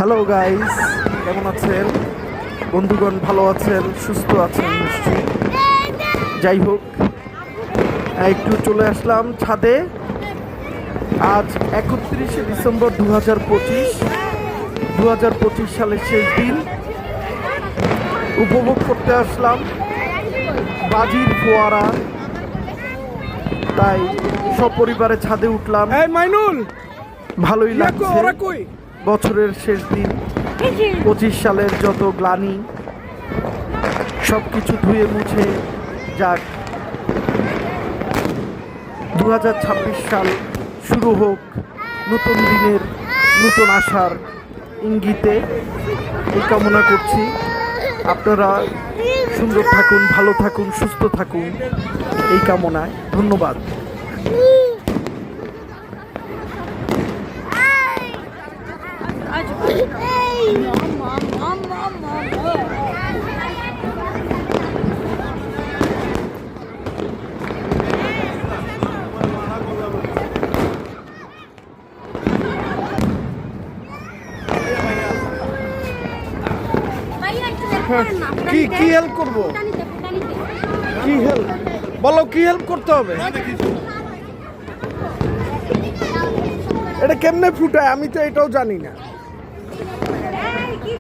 Hello guys, কেমন আছেন বন্ধুগণ? ভালো আছেন, সুস্থ আছেন নিশ্চয়ই। যাই হোক, একটু চলে আসলাম ছাদে। আজ 31শে ডিসেম্বর 2025 সালের শেষ দিন। উপভোগ করতে আসলাম বাজির ফোয়ারা, তাই সপরিবারে ছাদে উঠলাম। ভালোই লাগছে। বছরের শেষ দিন, 25 সালের যত গ্লানি সব কিছু ধুয়ে মুছে যাক, 2026 সাল শুরু হোক নতুন দিনের নতুন আশার ইঙ্গিতে। এই কামনা করছি। আপনারা সুন্দর থাকুন, ভালো থাকুন, সুস্থ থাকুন, এই কামনায়। ধন্যবাদ। কি হেল্প করবো? কি হেল্প বলো? কি হেল্প করতে হবে? এটা কেমনে ফুটায় আমি তো এটাও জানি না।